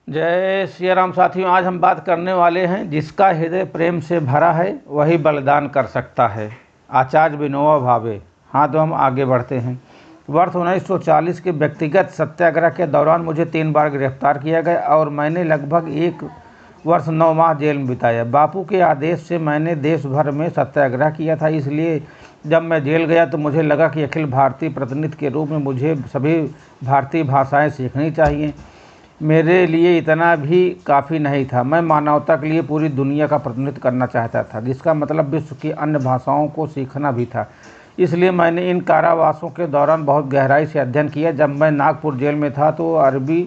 जय सिया राम साथियों, आज हम बात करने वाले हैं जिसका हृदय प्रेम से भरा है वही बलिदान कर सकता है। आचार्य विनोबा भावे। हाँ, तो हम आगे बढ़ते हैं। वर्ष 1940 के व्यक्तिगत सत्याग्रह के दौरान मुझे 3 बार गिरफ्तार किया गया और मैंने लगभग 1 वर्ष 9 माह जेल में बिताया। बापू के आदेश से मैंने देश भर में सत्याग्रह किया था, इसलिए जब मैं जेल गया तो मुझे लगा कि अखिल भारतीय प्रतिनिधि के रूप में मुझे सभी भारतीय भाषाएं सीखनी चाहिए। मेरे लिए इतना भी काफ़ी नहीं था। मैं मानवता के लिए पूरी दुनिया का प्रतिनिधित्व करना चाहता था, जिसका मतलब विश्व की अन्य भाषाओं को सीखना भी था। इसलिए मैंने इन कारावासों के दौरान बहुत गहराई से अध्ययन किया। जब मैं नागपुर जेल में था तो अरबी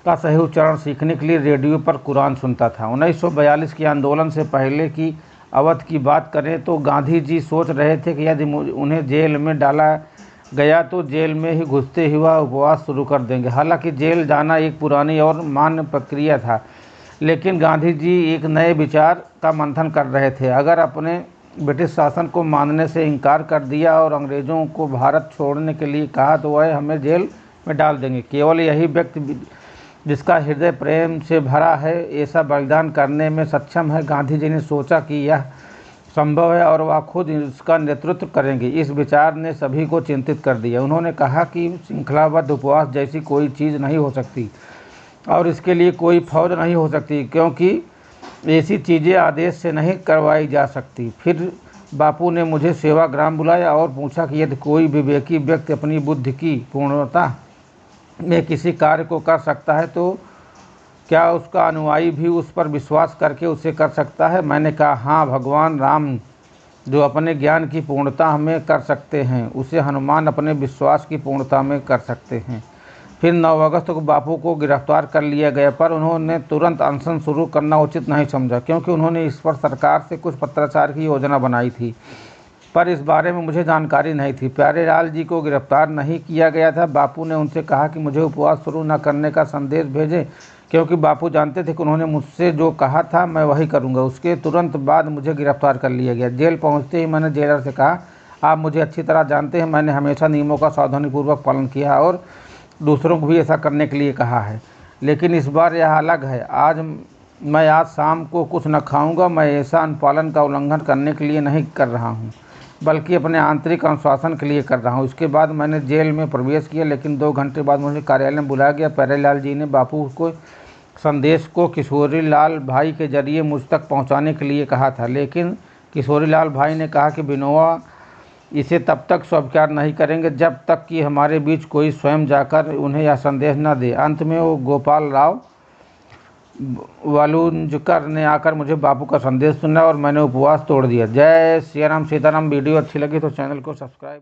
का सही उच्चारण सीखने के लिए रेडियो पर कुरान सुनता था। 1942 के आंदोलन से पहले की अवध की बात करें तो गांधी जी सोच रहे थे कि यदि उन्हें जेल में डाला गया तो जेल में ही घुसते ही वह उपवास शुरू कर देंगे। हालांकि जेल जाना एक पुरानी और मान्य प्रक्रिया था, लेकिन गांधी जी एक नए विचार का मंथन कर रहे थे। अगर अपने ब्रिटिश शासन को मानने से इनकार कर दिया और अंग्रेज़ों को भारत छोड़ने के लिए कहा तो वह हमें जेल में डाल देंगे। केवल यही व्यक्ति जिसका हृदय प्रेम से भरा है ऐसा बलिदान करने में सक्षम है। गांधी जी ने सोचा कि यह संभव है और वह खुद इसका नेतृत्व करेंगे। इस विचार ने सभी को चिंतित कर दिया। उन्होंने कहा कि श्रृंखलाबद्ध उपवास जैसी कोई चीज़ नहीं हो सकती और इसके लिए कोई फौज नहीं हो सकती, क्योंकि ऐसी चीज़ें आदेश से नहीं करवाई जा सकती। फिर बापू ने मुझे सेवाग्राम बुलाया और पूछा कि यदि कोई विवेकी व्यक्ति अपनी बुद्धि की पूर्णता में किसी कार्य को कर सकता है तो क्या उसका अनुयायी भी उस पर विश्वास करके उसे कर सकता है। मैंने कहा, हाँ, भगवान राम जो अपने ज्ञान की पूर्णता हमें कर सकते हैं उसे हनुमान अपने विश्वास की पूर्णता में कर सकते हैं। फिर 9 अगस्त को बापू को गिरफ्तार कर लिया गया, पर उन्होंने तुरंत अनशन शुरू करना उचित नहीं समझा, क्योंकि उन्होंने इस पर सरकार से कुछ पत्राचार की योजना बनाई थी, पर इस बारे में मुझे जानकारी नहीं थी। प्यारेलाल जी को गिरफ्तार नहीं किया गया था। बापू ने उनसे कहा कि मुझे उपवास शुरू न करने का संदेश भेजें, क्योंकि बापू जानते थे कि उन्होंने मुझसे जो कहा था मैं वही करूंगा। उसके तुरंत बाद मुझे गिरफ्तार कर लिया गया। जेल पहुंचते ही मैंने जेलर से कहा, आप मुझे अच्छी तरह जानते हैं, मैंने हमेशा नियमों का सावधानीपूर्वक पालन किया और दूसरों को भी ऐसा करने के लिए कहा है, लेकिन इस बार यह अलग है। मैं आज शाम को कुछ न खाऊंगा। मैं ऐसा अनुपालन का उल्लंघन करने के लिए नहीं कर रहा हूँ, बल्कि अपने आंतरिक अनुशासन के लिए कर रहा हूँ। इसके बाद मैंने जेल में प्रवेश किया, लेकिन 2 घंटे बाद मुझे कार्यालय में बुलाया गया। प्यारेलाल जी ने बापू को संदेश को किशोरीलाल भाई के जरिए मुझ तक पहुँचाने के लिए कहा था, लेकिन किशोरीलाल भाई ने कहा कि विनोबा इसे तब तक स्वीकार नहीं करेंगे जब तक कि हमारे बीच कोई स्वयं जाकर उन्हें यह संदेश न दे। अंत में वो गोपाल राव वालुंजकर ने आकर मुझे बापू का संदेश सुना और मैंने उपवास तोड़ दिया। जय सिया राम सीताराम। वीडियो अच्छी लगी तो चैनल को सब्सक्राइब